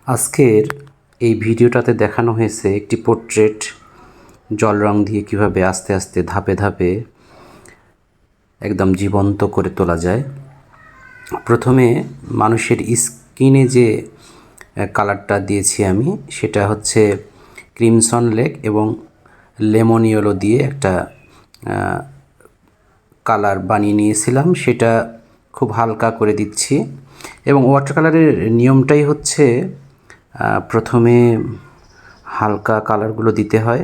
আজকের এই ভিডিওটাতে দেখানো হয়েছে একটি পোর্ট্রেট জল রং দিয়ে কিভাবে আস্তে আস্তে ধাপে ধাপে একদম জীবন্ত করে তোলা যায়। প্রথমে মানুষের স্কিনে যে কালারটা দিয়েছি আমি, সেটা হচ্ছে ক্রিমসন লেক এবং লেমন ইয়েলো দিয়ে একটা কালার বানিয়ে নিয়েছিলাম। সেটা খুব হালকা করে দিচ্ছি এবং ওয়াটার কালারের নিয়মটাই হচ্ছে প্রথমে হালকা কালারগুলো দিতে হয়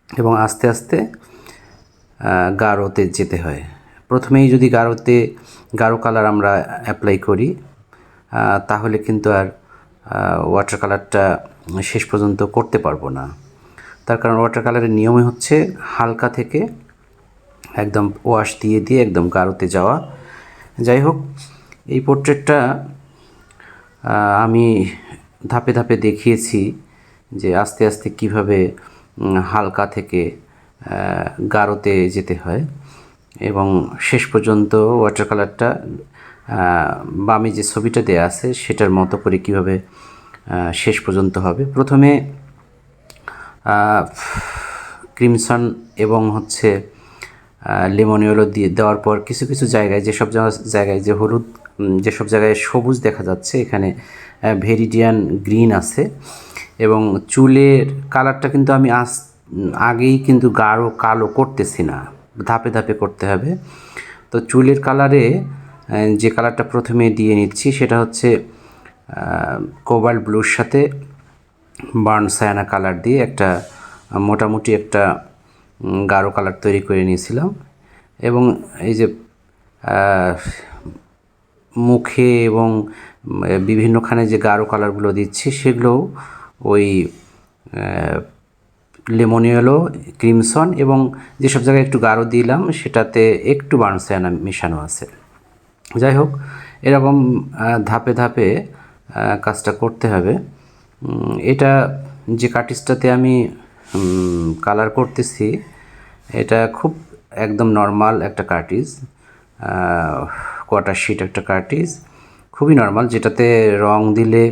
এবং আস্তে আস্তে গাঢ়তে যেতে হয়। প্রথমেই যদি গাঢ় কালার আমরা অ্যাপ্লাই করি তাহলে কিন্তু আর ওয়াটার কালারটা শেষ পর্যন্ত করতে পারবো না। তার কারণ ওয়াটার কালারের নিয়মই হচ্ছে হালকা থেকে একদম ওয়াশ দিয়ে দিয়ে একদম গাঢ়তে যাওয়া। যাই হোক, এই পোর্ট্রেটটা আমি ধাপে ধাপে দেখিয়েছি যে আস্তে আস্তে কিভাবে হালকা থেকে গাঢ়তে যেতে হয় এবং শেষ পর্যন্ত ওয়াটার কালারটা বামে যে ছবিটা দেয়া আছে সেটার মতো করে কিভাবে শেষ পর্যন্ত হবে। প্রথমে ক্রিমসন এবং হচ্ছে লেমন ইয়েলো দিয়ে দেওয়ার পর কিছু কিছু জায়গায় যেসব জায়গায় যে হলুদ, যেসব জায়গায় সবুজ দেখা যাচ্ছে এখানে ভেরিডিয়ান গ্রিন আছে এবং চুলের কালারটা কিন্তু আমি আগেই কিন্তু গাঢ় কালো করতেছি না, ধাপে ধাপে করতে হবে। তো চুলের কালারে যে কালারটা প্রথমে দিয়ে নিচ্ছি সেটা হচ্ছে কোবাল্ট ব্লুর সাথে বার্ন সায়ানা কালার দিয়ে একটা মোটামুটি একটা গাঢ় কালার তৈরি করে নিয়েছিলাম এবং এই যে মুখে এবং বিভিন্নখানে যে গাঢ় কালারগুলো দিচ্ছি সেগুলোও ওই লেমন ইয়েলো, ক্রিমসন এবং যেসব জায়গায় একটু গাঢ় দিলাম সেটাতে একটু বার্ন সায়ানা মেশানো আছে। যাই হোক, এরকম ধাপে ধাপে কাজটা করতে হবে। এটা যে কার্টিজটাতে আমি কালার করতেছি এটা খুব একদম নর্মাল একটা কার্টিজ, কোয়ার্টার শিট একটা কার্টিজ, খুবই নর্মাল, যেটাতে রং দিলে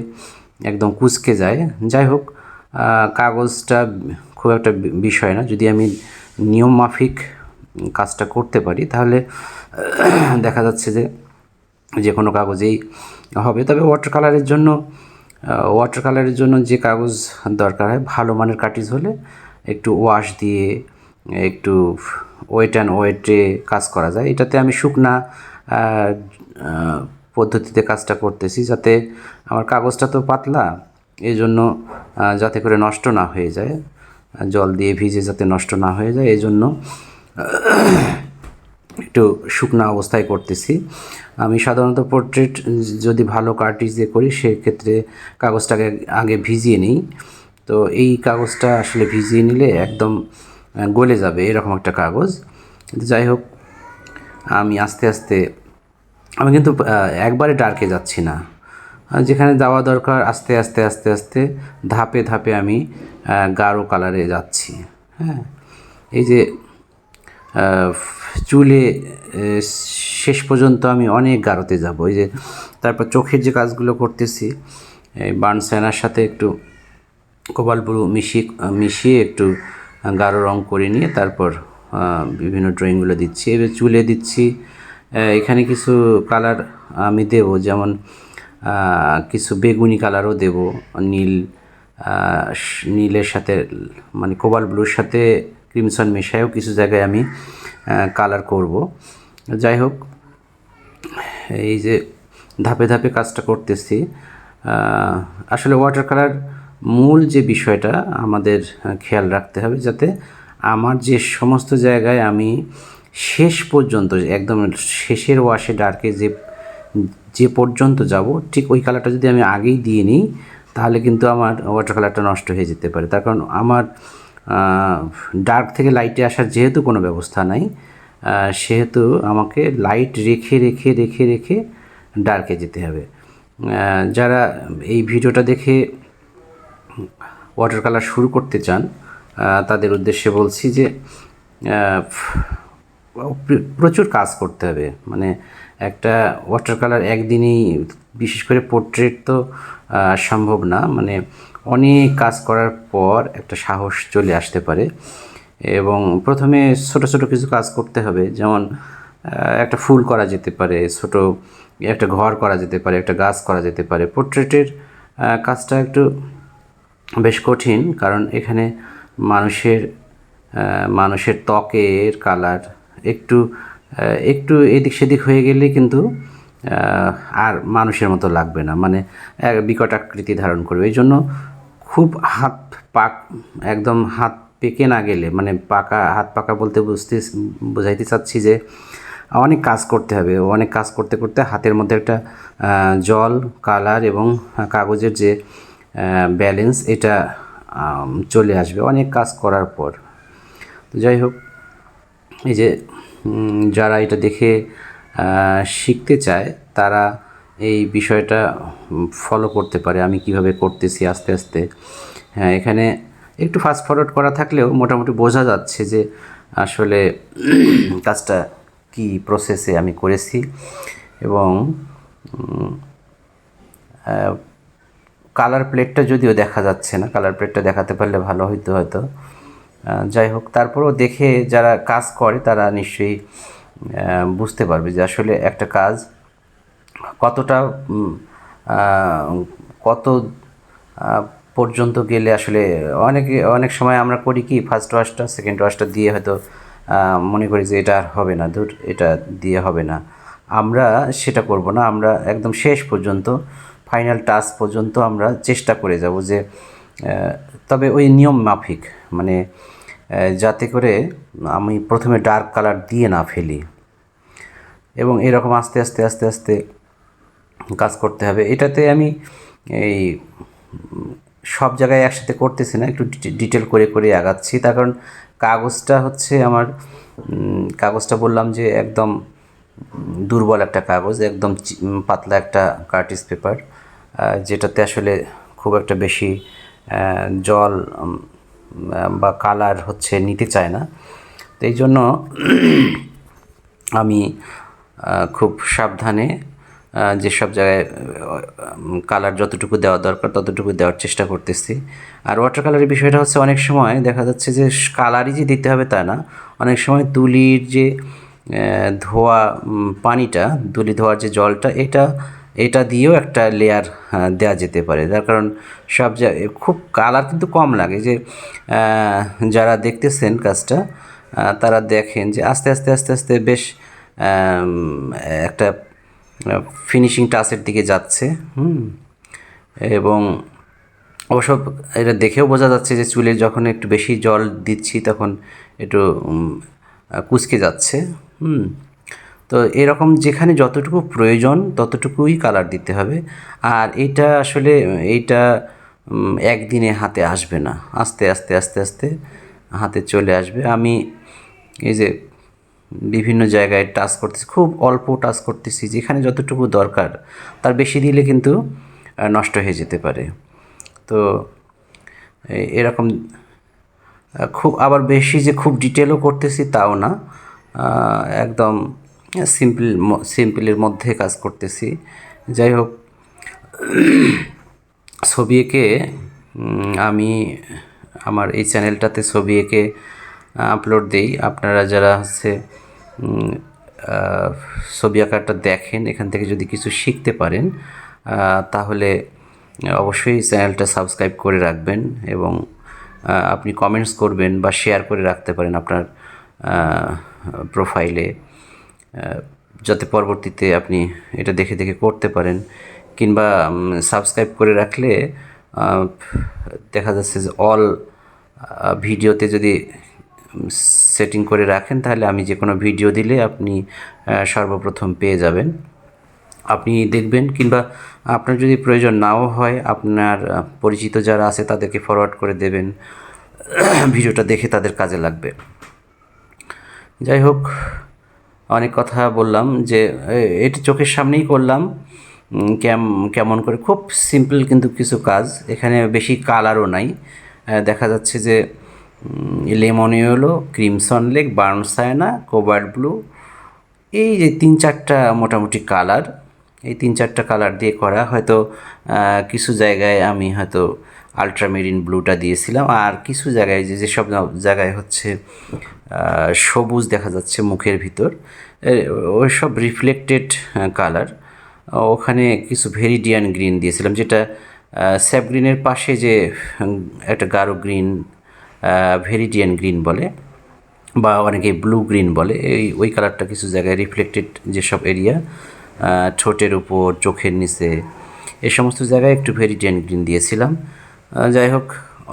একদম কুঁচকে যায়। যাই হোক, কাগজটা খুব একটা বিষয় না, যদি আমি নিয়ম মাফিক কাজটা করতে পারি তাহলে দেখা যাচ্ছে যে কোনো কাগজেই হবে। তবে ওয়াটার কালারের জন্য যে কাগজ দরকার হয় ভালো মানের কার্টিজ হলে একটু ওয়াশ দিয়ে একটু ওয়েট অ্যান্ড ওয়েটে কাজ করা যায়। এটাতে আমি শুকনা পদ্ধতিতে কাজটা করতেছি যাতে আমার কাগজটা তো পাতলা, এই জন্য যাতে করে নষ্ট না হয়ে যায়, জল দিয়ে ভিজে যাতে নষ্ট না হয়ে যায় এই জন্য একটু শুকনা অবস্থায় করতেছি। আমি সাধারণত পোর্ট্রেট যদি ভালো কার্টিজ দিয়ে করি সেক্ষেত্রে কাগজটাকে আগে ভিজিয়ে নিই। তো এই কাগজটা আসলে ভিজিয়ে নিলে একদম গলে যাবে এরকম একটা কাগজ। যাই হোক, আমি আস্তে আস্তে আমি কিন্তু একবারে ডার্কে যাচ্ছি না, যেখানে যাওয়া দরকার আস্তে আস্তে আস্তে আস্তে ধাপে ধাপে আমি গাঢ় কালারে যাচ্ছি। হ্যাঁ, এই যে চুলে শেষ পর্যন্ত আমি অনেক গাঢ়তে যাব। এই যে তারপর চোখের যে কাজগুলো করতেছি এই বার্ন সায়ানার সাথে একটু কোবাল্ট ব্লু মিশিয়ে একটু গাঢ় রং করে নিয়ে তারপর বিভিন্ন ড্রয়িংগুলো দিচ্ছি। এবার চুলে দিচ্ছি, এখানে কিছু কালার আমি দেব, যেমন কিছু বেগুনি কালারও দেব, নীলের সাথে মানে কোবাল্ট ব্লুর সাথে ক্রিমসন মেশায়ও কিছু জায়গায় আমি কালার করব। যাই হোক, এই যে ধাপে ধাপে কাজটা করতেছি। আসলে ওয়াটার কালার মূল যে বিষয়টা আমাদের খেয়াল রাখতে হবে যাতে আমার যে সমস্ত জায়গায় আমি শেষ পর্যন্ত একদম শেষের ওয়াশে ডার্কে যে পর্যন্ত যাব ঠিক ওই কালারটা যদি আমি আগেই দিয়ে নিই তাহলে কিন্তু আমার ওয়াটার কালারটা নষ্ট হয়ে যেতে পারে। তার কারণ আমার ডার্ক থেকে লাইটে আসার যেহেতু কোনো ব্যবস্থা নাই, সেহেতু আমাকে লাইট রেখে রেখে রেখে রেখে ডার্কে যেতে হবে। যারা এই ভিডিওটা দেখে ওয়াটার কালার শুরু করতে চান তাদের উদ্দেশ্যে বলছি যে প্রচুর কাজ করতে হবে। মানে একটা ওয়াটার কালার একদিনেই, বিশেষ করে পোর্ট্রেট তো সম্ভব না। মানে অনেক কাজ করার পর একটা সাহস চলে আসতে পারে এবং প্রথমে ছোট ছোট কিছু কাজ করতে হবে, যেমন একটা ফুল করা যেতে পারে, ছোট একটা ঘর করা যেতে পারে, একটা গাছ করা যেতে পারে। পোর্ট্রেটের কাজটা একটু বেশ কঠিন, কারণ এখানে মানুষের মানুষের ত্বকের কালার একটু একটু এদিক সেদিক হয়ে গেলে কিন্তু আর মানুষের মতো লাগবে না, মানে বিকট আকৃতি ধারণ করবে। এই জন্য খুব একদম হাত পেকে না গেলে, মানে হাত পাকা বলতে বোঝাইতে চাচ্ছি যে অনেক কাজ করতে হবে। অনেক কাজ করতে করতে হাতের মধ্যে একটা জল, কালার এবং কাগজের যে ব্যালেন্স, এটা চলে আসবে অনেক কাজ করার পর। তো যাই হোক, এই যে যারা এটা দেখে শিখতে চায় তারা এই বিষয়টা ফলো করতে পারে, আমি কিভাবে করতেছি আস্তে আস্তে। হ্যাঁ, এখানে একটু ফাস্ট ফরওয়ার্ড করা থাকলেও মোটামুটি বোঝা যাচ্ছে যে আসলে কাজটা কি প্রসেসে আমি করেছি। এবং কালার প্লেটটা যদিও দেখা যাচ্ছে না, কালার প্লেটটা দেখাতে পারলে ভালো হইতো হয়তো। যাই হোক, তারপরেও দেখে যারা কাজ করে তারা নিশ্চয়ই বুঝতে পারবে যে আসলে একটা কাজ কতটা কত পর্যন্ত গেলে আসলে অনেক সময় আমরা করি কি, ফার্স্ট ওয়াশটা সেকেন্ড ওয়াশটা দিয়ে হয়তো মনে করি যে এটা আর হবে না, ধুর এটা দিয়ে হবে না। আমরা সেটা করব না, আমরা একদম শেষ পর্যন্ত ফাইনাল টাচ পর্যন্ত আমরা চেষ্টা করে যাব যে, তবে ওই নিয়ম মাফিক, মানে যাতে করে আমি প্রথমে ডার্ক কালার দিয়ে না ফেলি। এবং এরকম আস্তে আস্তে আস্তে আস্তে কাজ করতে হবে। এটাতে আমি এই সব জায়গায় একসাথে করতেছি না, একটু ডিটেল করে করে আগাচ্ছি। তার কারণ কাগজটা হচ্ছে আমার, কাগজটা বললাম যে একদম দুর্বল একটা কাগজ, একদম পাতলা একটা কার্টিজ পেপার, যেটাতে আসলে খুব একটা বেশি জল বা কালার হচ্ছে নিতে চায় না। তো এই জন্য আমি খুব সাবধানে যেসব জায়গায় কালার যতটুকু দেওয়া দরকার ততটুকু দেওয়ার চেষ্টা করতেছি। আর ওয়াটার কালারের বিষয়টা হচ্ছে অনেক সময় দেখা যাচ্ছে যে কালারই যে দিতে হবে তা না, অনেক সময় তুলির যে ধোয়া পানিটা, তুলি ধোয়ার যে জলটা, এটা দিয়েও একটা লেয়ার দেওয়া যেতে পারে। যার কারণ সব জায়গায় খুব কালার কিন্তু কম লাগে। যে যারা দেখতেছেন কাজটা তারা দেখেন যে আস্তে আস্তে আস্তে আস্তে বেশ একটা ফিনিশিং টাচের দিকে যাচ্ছে। এবং অবশ্য এটা দেখেও বোঝা যাচ্ছে যে চুলে যখন একটু বেশি জল দিচ্ছি তখন একটু কুঁচকে যাচ্ছে। তো এরকম যেখানে যতটুকু প্রয়োজন ততটুকুই কালার দিতে হবে। আর এইটা একদিনে হাতে আসবে না, আস্তে আস্তে আস্তে আস্তে হাতে চলে আসবে। আমি এই যে বিভিন্ন জায়গায় টাচ করতেছি, খুব অল্প টাচ করতেছি, যেখানে যতটুকু দরকার তার বেশি দিলে কিন্তু নষ্ট হয়ে যেতে পারে। তো এরকম খুব আবার বেশি যে খুব ডিটেলও করতেছি তাও না, একদম সিম্পলের মধ্যে কাজ করতেছি। যাই হোক, ছবি এঁকে আমি আমার এই চ্যানেলটাতে ছবি এঁকে আপলোড দিই। আপনারা যারা হচ্ছে ছবি আঁকাটা দেখেন, এখান থেকে যদি কিছু শিখতে পারেন তাহলে অবশ্যই চ্যানেলটা সাবস্ক্রাইব করে রাখবেন এবং আপনি কমেন্টস করবেন বা শেয়ার করে রাখতে পারেন আপনার প্রোফাইলে, যাতে পরবর্তীতে আপনি এটা দেখে দেখে করতে পারেন। কিংবা সাবস্ক্রাইব করে রাখলে দেখা যাচ্ছে যে অল ভিডিওতে যদি সেটিং করে রাখেন তাহলে আমি যে কোনো ভিডিও দিলে আপনি সর্বপ্রথম পেয়ে যাবেন। আপনি দেখবেন, কিংবা আপনার যদি প্রয়োজন নাও হয় আপনার পরিচিত যারা আছে তাদেরকে ফরওয়ার্ড করে দেবেন, ভিডিওটা দেখে তাদের কাজে লাগবে। যাই হোক, অনেক কথা বললাম, যে এটি চোখের সামনেই করলাম কেমন করে, খুব সিম্পল কিন্তু কিছু কাজ, এখানে বেশি কালারও নাই। দেখা যাচ্ছে যে lemon yellow, crimson lake, burnt sienna, cobalt blue, এই যে 3-4টা মোটামুটি কালার, এই 3-4টা কালার দিয়ে করা। হয়তো কিছু জায়গায় আমি হয়তো আলট্রামেরিন ব্লুটা দিয়েছিলাম, আর কিছু জায়গায় যেসব জায়গায় হচ্ছে সবুজ দেখা যাচ্ছে মুখের ভিতর, ওই সব রিফ্লেক্টেড কালার, ওখানে কিছু ভেরিডিয়ান গ্রিন দিয়েছিলাম, যেটা স্যাপ গ্রিনের পাশে যে একটা গাঢ় গ্রিন ভেরিডিয়ান গ্রিন বলে, বা অনেকে ব্লু গ্রিন বলে, ওই কালারটা কিছু জায়গায় রিফ্লেক্টেড যেসব এরিয়া, ঠোঁটের উপর, চোখের নিচে, এই সমস্ত জায়গায় একটু ভেরিডিয়ান গ্রিন দিয়েছিলাম। যাই হোক,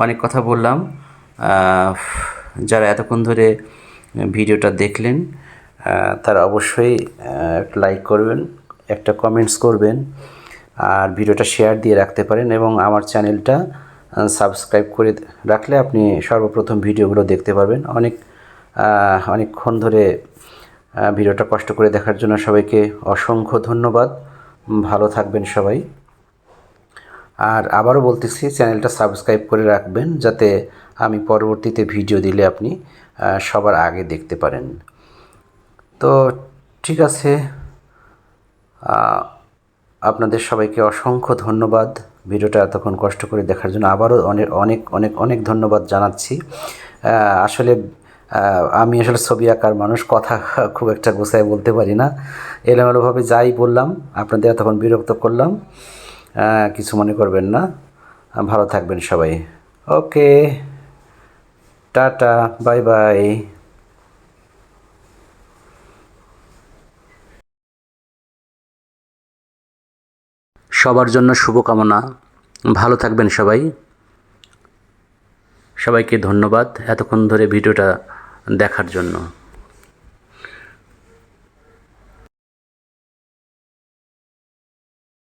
অনেক কথা বললাম। যারা এতক্ষণ ধরে ভিডিওটা দেখলেন তারা অবশ্যই একটা লাইক করবেন, একটা কমেন্টস করবেন, আর ভিডিওটা শেয়ার দিয়ে রাখতে পারেন, এবং আমার চ্যানেলটা সাবস্ক্রাইব করে রাখলে আপনি সর্বপ্রথম ভিডিওগুলো দেখতে পাবেন। অনেকক্ষণ ধরে ভিডিওটা কষ্ট করে দেখার জন্য সবাইকে অসংখ্য ধন্যবাদ। ভালো থাকবেন সবাই। আর আবারও বলতেছি, চ্যানেলটা সাবস্ক্রাইব করে রাখবেন যাতে আমি পরবর্তীতে ভিডিও দিলে আপনি সবার আগে দেখতে পারেন। তো ঠিক আছে, আপনাদের সবাইকে অসংখ্য ধন্যবাদ ভিডিওটা এতক্ষণ কষ্ট করে দেখার জন্য। আবারও অনেক অনেক অনেক অনেক ধন্যবাদ জানাচ্ছি। আসলে আমি ছবি আঁকার মানুষ, কথা খুব একটা গোছায় বলতে পারি না, এলোমেলোভাবে যাই বললাম, আপনাদের এতক্ষণ বিরক্ত করলাম, কিছু মনে করবেন না। ভালো থাকবেন সবাই। ওকে, টাটা, বাই বাই। সবার জন্য শুভকামনা। ভালো থাকবেন সবাই। সবাইকে ধন্যবাদ এতক্ষণ ধরে ভিডিওটা দেখার জন্য।